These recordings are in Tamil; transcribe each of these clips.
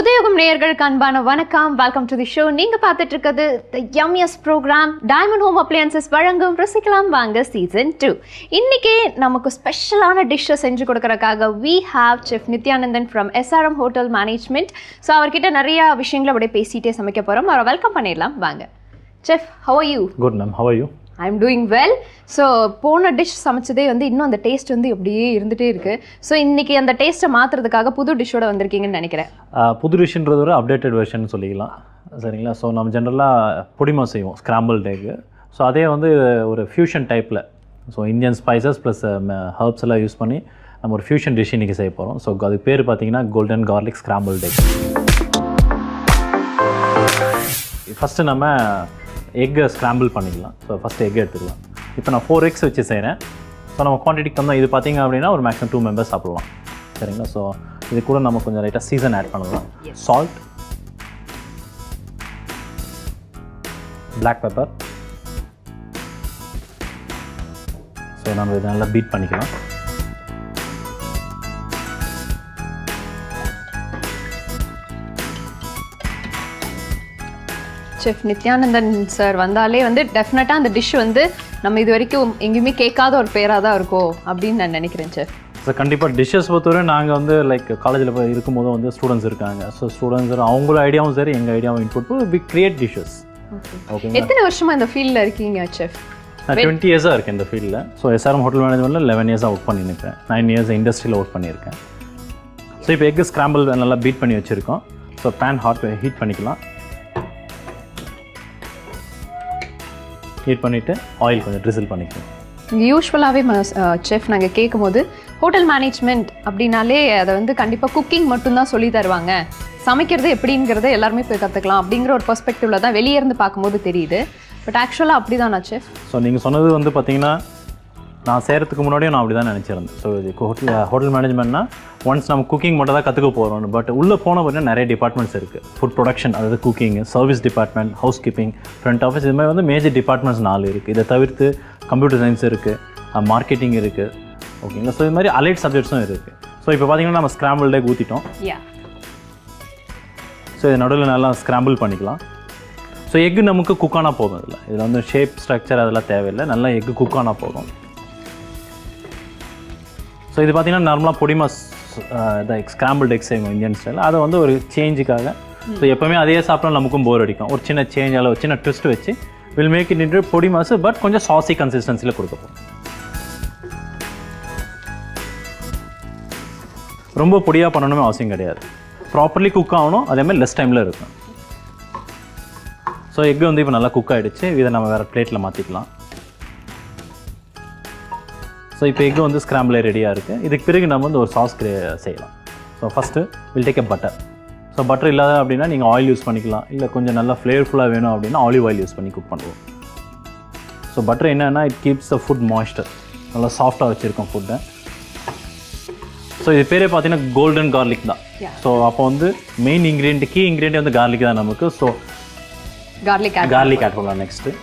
புதுயுகம் நேயர்களுக்கு அன்பான வணக்கம். Welcome to the show. நீங்க பார்த்துட்டு இருக்கிறது the yummiest programme Diamond Home Appliances வழங்கும் ருசிக்கலாம் வாங்க சீசன் 2. இன்னைக்கு நமக்கு ஸ்பெஷலான டிஷ்ஷை செஞ்சு கொடுக்கறதுக்காக we have Chef Nithyanandan from SRM Hotel Management. So அவர்கிட்ட நிறைய விஷயங்களை அப்படியே பேசிட்டே சமைக்க போகிறோம். அவரை வெல்கம் பண்ணிடலாம் வாங்க. Chef, how are you? Good ma'am, how are you? I'm doing well. So போன டிஷ் சமைச்சதே வந்து இன்னும் அந்த டேஸ்ட் வந்து அப்படியே இருந்துகிட்டே இருக்குது. ஸோ இன்றைக்கி அந்த டேஸ்ட்டை மாற்றுறதுக்காக புது டிஷ்ஷோட வந்திருக்கீங்கன்னு நினைக்கிறேன். புது டிஷ்ன்றது ஒரு அப்டேட்டட் வெர்ஷன் சொல்லிக்கலாம், சரிங்களா? ஸோ நம்ம ஜென்ரலாக பொடிமா செய்வோம், ஸ்க்ராம்பிள்ட் எக். ஸோ அதே வந்து ஒரு ஃபியூஷன் டைப்பில், so Indian spices plus herbs எல்லாம் யூஸ் பண்ணி நம்ம ஒரு ஃபியூஷன் டிஷ் இன்றைக்கி செய்ய போகிறோம். ஸோ அதுக்கு பேர் பார்த்தீங்கன்னா golden garlic scrambled egg. First நம்ம எக்கை ஸ்க்ராம்பிள் பண்ணிக்கலாம். ஸோ ஃபஸ்ட்டு எக் எடுத்துக்கலாம். இப்போ நான் 4 eggs வச்சு செய்கிறேன். ஸோ நம்ம குவான்டிட்டிக்கு தந்தோம். இது பார்த்திங்க அப்படின்னா ஒரு மேக்ஸிமம் 2 members சாப்பிடலாம், சரிங்களா? ஸோ இது கூட நம்ம கொஞ்சம் லைட்டாக சீசன் ஆட் பண்ணலாம். Salt, black pepper. ஸோ நம்ம இதை நல்லா பீட் பண்ணிக்கலாம். செஃப் நித்யானந்தன் சார் வந்தாலே வந்து டெஃபினட்டாக அந்த டிஷ் வந்து நம்ம இது வரைக்கும் எங்கேயுமே கேட்காத ஒரு பேராக தான் இருக்கும் அப்படின்னு நான் நினைக்கிறேன் செஃப். ஸோ கண்டிப்பாக டிஷ்ஷஸ் பொறுத்தவரை நாங்கள் வந்து லைக் காலேஜில் போய் இருக்கும்போது வந்து ஸ்டூடெண்ட்ஸ் இருக்காங்க. ஸோ ஸ்டூடெண்ட்ஸ் அவங்களோட ஐடியாவும் சரி எங்கள் ஐடியாவும் input we create dishes. Okay, எத்தனை வருஷமாக இந்த ஃபீல்டில் இருக்கீங்க செஃப்? நான் 20 years இருக்கேன் இந்த ஃபீல்டில். ஸோ SRM ஹோட்டல் மேனேஜ்மெண்ட்டில் 11 years ஒர்க் பண்ணியிருக்கேன். 9 years இண்டஸ்ட்ரியில் ஒர்க் பண்ணியிருக்கேன். ஸோ இப்போ எக் ஸ்க்ராம்பிள் நல்லா பீட் பண்ணி வச்சுருக்கோம். ஸோ பேன் ஹீட் பண்ணிக்கலாம். ஹீட் பண்ணிவிட்டு ஆயில் கொஞ்சம் ட்ரிசில் பண்ணிக்கலாம். யூஸ்வலாகவே செஃப் நாங்கள் கேட்கும்போது ஹோட்டல் மேனேஜ்மெண்ட் அப்படின்னாலே அதை வந்து கண்டிப்பாக குக்கிங் மட்டும்தான் சொல்லி தருவாங்க, சமைக்கிறது எப்படிங்கிறத எல்லாருமே போய் கற்றுக்கலாம் அப்படிங்கிற ஒரு பெர்ஸ்பெக்டிவில் தான் வெளியே இருந்து பார்க்கும்போது தெரியுது. பட் ஆக்சுவலாக அப்படி தானா செஃப்? ஸோ நீங்கள் சொன்னது வந்து பார்த்தீங்கன்னா நான் செய்கிறதுக்கு முன்னாடியும் நான் அப்படி தான் நினச்சிருந்தேன். ஸோ இது ஹோட்டல் மேனேஜ்மெண்ட்னா ஒன்ஸ் நம்ம குக்கிங் மட்டும் தான் கற்றுக்க போகிறோம். பட் உள்ளே போன பார்த்தீங்கன்னா நிறைய டிபார்ட்மெண்ட்ஸ் இருக்குது. ஃபுட் ப்ரொடக்ஷன், அதாவது cooking, service department, house keeping, front office, இது மாதிரி வந்து மேஜர் டிபார்ட்மெண்ட்ஸ் 4 இருக்குது. இதை தவிர்த்து கம்ப்யூட்டர் சயின்ஸ் இருக்குது, மார்க்கெட்டிங் இருக்குது, ஓகேங்களா? ஸோ இது மாதிரி அலைட் சப்ஜெக்ட்ஸும் இருக்குது. ஸோ இப்போ பார்த்தீங்கன்னா நம்ம ஸ்க்ராம்பிள்ட் எக் ஊற்றிட்டோம். ஸோ இது நடுவில் நல்லா ஸ்க்ராம்பிள் பண்ணிக்கலாம். ஸோ எக்கு நமக்கு குக்கானா போதும். இதில் வந்து ஷேப் ஸ்ட்ரக்சர் அதெல்லாம் தேவையில்லை, நல்லா எக்கு குக்கானா போதும். ஸோ இது பார்த்திங்கன்னா நார்மலாக பொடிமா ஸ்க்ராம்பிள்ட் எக் செய்வோம் இந்தியன் ஸ்டைல். அதை வந்து ஒரு சேஞ்சுக்காக, ஸோ எப்போவுமே அதே சாப்பிட்டா நமக்கும் போர் அடிக்கும். ஒரு சின்ன சேஞ்ச், ஒரு சின்ன ட்விஸ்ட் வச்சு will make it into podimas, but கொஞ்சம் சாசி கன்சிஸ்டன்சியில் கொடுக்கப்போம். ரொம்ப பொடியாக பண்ணணுமே அவசியம் கிடையாது. ப்ராப்பர்லி குக் ஆகணும், அதேமாதிரி லெஸ் டைமில் இருக்கும். ஸோ எக்கு வந்து இப்போ நல்லா குக் ஆகிடுச்சு. இதை நம்ம வேறு பிளேட்டில் மாற்றிக்கலாம். ஸோ இப்போ எக்கு வந்து ஸ்க்ராம்பிள் ரெடியாக இருக்குது. இதுக்கு பிறகு நம்ம வந்து ஒரு சாஸ் செய்யலாம். So first will take butter. So butter இல்லாத அப்படின்னா நீங்கள் ஆயில் யூஸ் பண்ணிக்கலாம், இல்லை கொஞ்சம் நல்லா ஃப்ளேவர்ஃபுல்லாக வேணும் அப்படின்னா ஆலிவ் ஆயில் யூஸ் பண்ணி குக் பண்ணுவோம். ஸோ பட்டர் என்னென்னா it keeps the food moisture, நல்லா சாஃப்டாக வச்சுருக்கோம் ஃபுட்டை. ஸோ இது பேரே பார்த்தீங்கன்னா கோல்டன் கார்லிக் தான். ஸோ அப்போ வந்து மெயின் இன்க்ரீடியன்ட், கீ இன்க்ரீடியன்ட் வந்து கார்லிக் தான் நமக்கு. ஸோ கார்லிக் ஆட் பண்ணலாம் next.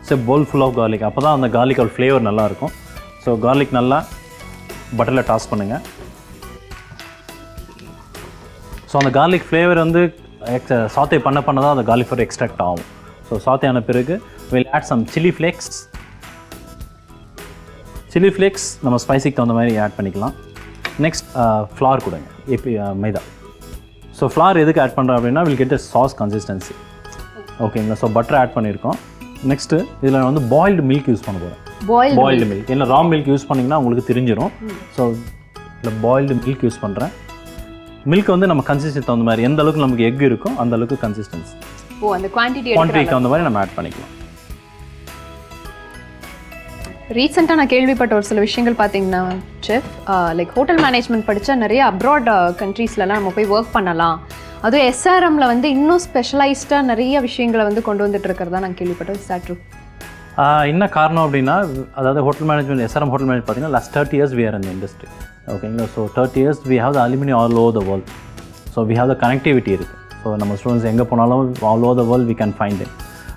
So bowl full of garlic, அப்போ தான் அந்த கார்லிக்கோட ஃப்ளேவர் நல்லாயிருக்கும். ஸோ கார்லிக் நல்லா பட்டரில் டாஸ் பண்ணுங்கள். ஸோ அந்த கார்லிக் ஃப்ளேவர் வந்து சாத்தே பண்ண தான் அந்த கார்லிக் ஃப்ளேவர் எக்ஸ்ட்ராக்ட் ஆகும். ஸோ சாத்தே ஆன பிறகு will add some chilli flakes. Chilli flakes நம்ம ஸ்பைசிக்கு தகுந்த மாதிரி ஆட் பண்ணிக்கலாம். நெக்ஸ்ட் ஃப்ளார் கொடுங்க, மைதா. ஸோ ஃப்ளார் எதுக்கு ஆட் பண்ணுறோம் அப்படின்னா வில் கெட் சாஸ் கன்சிஸ்டன்சி, ஓகேங்களா? ஸோ பட்டர் ஆட் பண்ணியிருக்கோம். நெக்ஸ்ட்டு இதில் வந்து பாயில்டு மில்க் யூஸ் பண்ண போகிறேன். பாயில்டு மில்க், இல்லை ரா மில்க் யூஸ் பண்ணிங்கன்னா உங்களுக்கு தெரிஞ்சிடும். ஸோ இல்லை பாயில்டு மில்க் யூஸ் பண்ணுறேன். மில்க் வந்து நம்ம கன்சிஸ்டன்சி தகுந்த மாதிரி, எந்த அளவுக்கு நமக்கு எக் இருக்கும் அந்த அளவுக்கு கன்சிஸ்டன்சி, அந்த குவான்டிட்டிக்கு தகுந்த மாதிரி நம்ம ஆட் பண்ணிக்கலாம். ரீசெண்டாக நான் கேள்விப்பட்ட ஒரு சில விஷயங்கள் பார்த்தீங்கன்னா செஃப், லைக் ஹோட்டல் மேனேஜ்மெண்ட் படித்தா நிறைய அப்ராட் கண்ட்ரீஸ்லலாம் நம்ம போய் ஒர்க் பண்ணலாம், அதுவும் SRMல வந்து இன்னும் ஸ்பெஷலைஸ்டாக நிறைய விஷயங்களை வந்து கொண்டு வந்துட்டு இருக்கிறதா நான் கேள்விப்பட்டேன். Is that true? என்ன காரணம் அப்படின்னா, அதாவது hotel management, SRM hotel management பார்த்தீங்கன்னா last 30 years we are in the industry, ஓகேங்களா? So 30 years we have the alumni all over the world. So we have the connectivity இருக்குது. ஸோ நம்ம ஸ்டூடெண்ட்ஸ் எங்கே போனாலும் all over the world we can find them.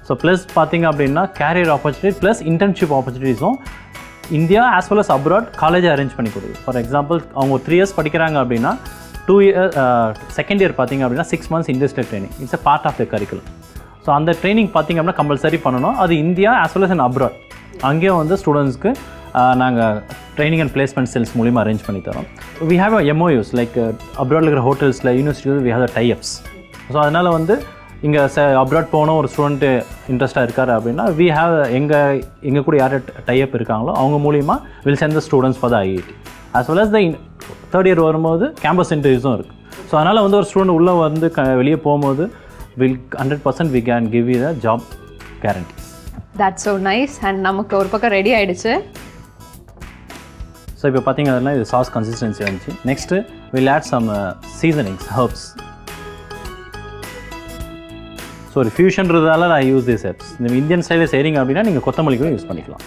So plus பார்த்திங்க அப்படின்னா கேரியர் ஆப்பர்ச்சுனிட்டி ப்ளஸ் இன்டர்ன்ஷிப் ஆப்பர்ச்சுனிட்டிஸும் India as well as abroad காலேஜை அரேஞ்ச் பண்ணி கொடுக்குது. ஃபார் எக்ஸாம்பிள் அவங்க 3 years படிக்கிறாங்க அப்படின்னா 2 year second year பார்த்தீங்க அப்படின்னா 6 months industrial training. It's a part of the curriculum. So அந்த ட்ரைனிங் பார்த்திங்க அப்படின்னா கம்பல்சரி பண்ணணும். அது India as well us and abroad. அங்கேயும் வந்து ஸ்டூடெண்ட்ஸ்க்கு நாங்கள் ட்ரைனிங் அண்ட் பிளேஸ்மெண்ட் செல்ஸ் மூலிமா அரேஞ்ச் பண்ணி தரோம். வி ஹேவ் MOUs லைக் அப்ராடில் இருக்கிற ஹோட்டல்ஸில் யூனிவர்சிட்டியில் வி ஹேவ் டைஅப்ஸ். ஸோ அதனால் வந்து இங்கே அப்ராட் போகணும் ஒரு ஸ்டூடெண்ட்டு இன்ட்ரெஸ்ட்டாக இருக்கார் அப்படின்னா வி ஹேவ் எங்கள் கூட யார் டைஅப் இருக்காங்களோ அவங்க மூலிமா will send the students for the IIT. As well as the third year வரும்போது கேம்பஸ் இன்டர்வியூஸும் இருக்குது. ஸோ அதனால் வந்து ஒரு ஸ்டூடெண்ட் உள்ளே வந்து வெளியே போகும்போது will 100% we can give you the job guarantees. That's so nice. And நமக்கு ஒரு பக்கம் ரெடி ஆயிடுச்சு. ஸோ இப்போ பார்த்தீங்க அப்படின்னா இது சாஸ் கன்சிஸ்டன்சி வந்துச்சு. Next will add some seasonings herbs. So ஒரு ஃபியூஷன்றதால நான் யூஸ் திஸ் ஹெர்ப்ஸ். இந்த இந்தியன் ஸ்டைலில் செய்கிறீங்க அப்படின்னா நீங்கள் கொத்தமல்லி கூட யூஸ் பண்ணிக்கலாம்.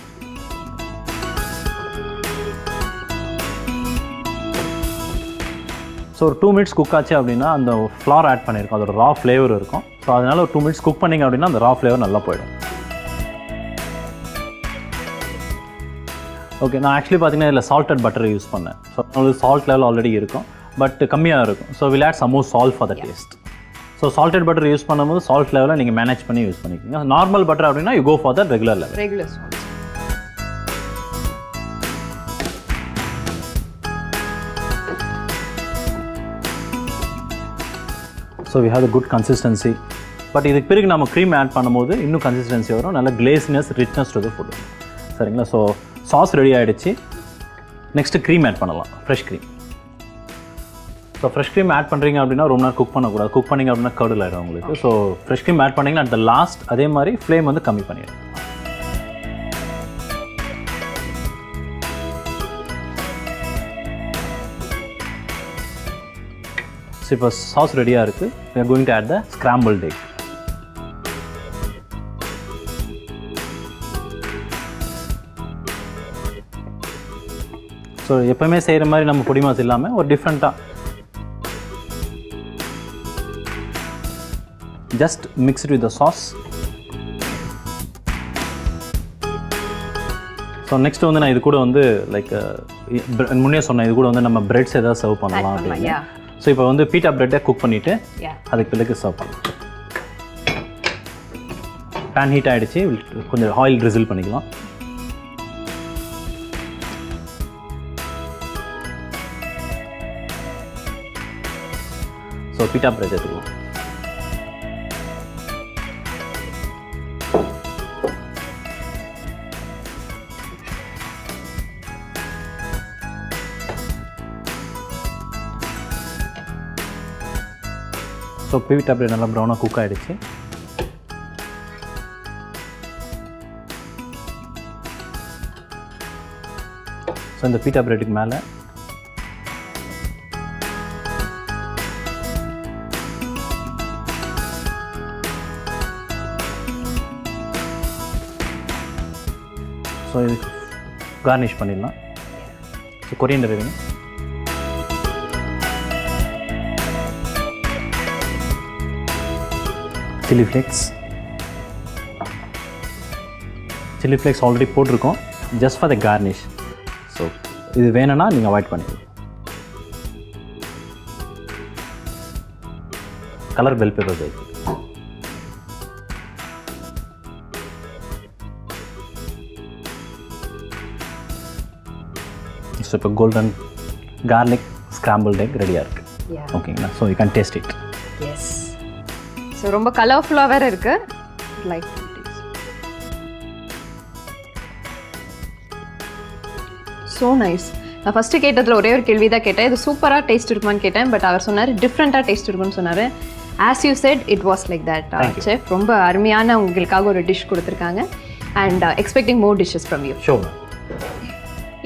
ஸோ ஒரு 2 minutes குக் ஆச்சு அப்படின்னா அந்த ஃப்ளார் ஆட் பண்ணியிருக்கோம், அதோட ரா ஃப்ளேவர் இருக்கும். ஸோ அதனால் ஒரு 2 minutes குக் பண்ணிங்க அப்படின்னா அந்த ரா ஃப்ளேவர் நல்லா போயிடும். ஓகே, நான் ஆக்சுவலி பார்த்தீங்கன்னா இதில் சால்டட் பட்டர் யூஸ் பண்ணேன். ஸோ உங்களுக்கு சால்ட் லெவல் ஆல்ரெடி இருக்கும், பட் கம்மியாக இருக்கும். So will add some more salt for the taste. So salted butter use பண்ணும்போது சால்ட் லெவலில் நீங்கள் மேனேஜ் பண்ணி யூஸ் பண்ணிக்கோங்க. நார்மல் பட்டர் அப்படின்னா you go for the regular level. So we have a good consistency. But இதுக்கு பிறகு நம்ம க்ரீம் ஆட் பண்ணும்போது இன்னும் கன்சிஸ்டன்சி வரும், நல்ல glaziness richness to the food. சரிங்களா? ஸோ சாஸ் ரெடி ஆகிடுச்சு. நெக்ஸ்ட்டு க்ரீம் ஆட் பண்ணலாம், fresh cream. So fresh cream add பண்ணுறீங்க அப்படின்னா ரொம்ப நேரம் குக் பண்ணக்கூடாது. குக் பண்ணிங்க அப்படின்னா கர்டில் ஆகிடும் உங்களுக்கு. ஸோ ஃப்ரெஷ் க்ரீம் ஆட் பண்ணிங்கன்னா அட் த லாஸ்ட் அதே மாதிரி ஃப்ளேம் வந்து கம்மி பண்ணிடும். ஸோ இப்போ சாஸ் ரெடியாக இருக்குது. we are going to add the scrambled egg. So எப்போவுமே செய்கிற மாதிரி நம்ம பொடி மாஸ் இல்லாமல் ஒரு டிஃப்ரெண்ட்டாக just mix it with the sauce. So next வந்து நான் இது கூட வந்து லைக் முன்னே சொன்னேன், இது கூட வந்து நம்ம பிரெட்ஸ் எதாவது சர்வ் பண்ணலாம் அப்படின்னு. ஸோ இப்போ வந்து பீட்டா பிரெட்டை குக் பண்ணிவிட்டு அதுக்கு பிறகு சர்வ் பண்ணலாம். பேன் ஹீட் ஆகிடுச்சு, கொஞ்சம் ஆயில் ட்ரிசில் பண்ணிக்கலாம். ஸோ பீட்டா பிரெட் எடுத்துக்கலாம். ஸோ பீட்டா பிரெட் நல்லா ப்ரௌனாக குக் ஆகிடுச்சு. ஸோ இந்த பீட்டா பிரெட்டுக்கு மேலே ஸோ இதுக்கு கார்னிஷ் பண்ணிடலாம். ஸோ கொரியண்டர் வேணும். சில்லி ஃப்ளேக்ஸ் ஆல்ரெடி போட்டிருக்கோம், just for the garnish. So இது வேணும்னா நீங்கள் அவாய்ட் பண்ணிக்கலாம். கலர் பெல் பெப்பர் இருக்குது. ஸோ இப்போ கோல்டன் கார்லிக் ஸ்க்ராம்பிள்ட் எக் ரெடியாக இருக்குது. ஓகேங்களா? So you can taste it. Yes. So ரொம்ப கலர்ஃபுல்லாக வேறு இருக்குது. Like so nice. நான் ஃபஸ்ட்டு கேட்டதில் ஒரே ஒரு கேள்வி தான் கேட்டேன், இது சூப்பராக டேஸ்ட் இருக்குமான்னு கேட்டேன். பட் அவர் சொன்னார் டிஃப்ரெண்ட்டாக டேஸ்ட் இருக்குன்னு சொன்னார். As you said it was like that. Chef ரொம்ப அருமையான உங்களுக்காக ஒரு டிஷ் கொடுத்துருக்காங்க. And expecting more dishes from you. Sure.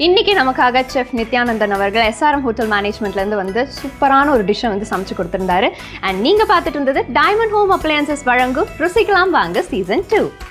இன்றைக்கி நமக்காக செஃப் நித்யானந்தன் அவர்கள் SRM ஹோட்டல் மேனேஜ்மெண்ட்லேருந்து வந்து சூப்பரான ஒரு டிஷ்ஷை வந்து சமைச்சு கொடுத்துருந்தாரு. அண்ட் நீங்கள் பார்த்துட்டு இருந்தது டைமண்ட் ஹோம் அப்ளையன்சஸ் வழங்கும் ருசிக்கலாம் வாங்க சீசன் 2.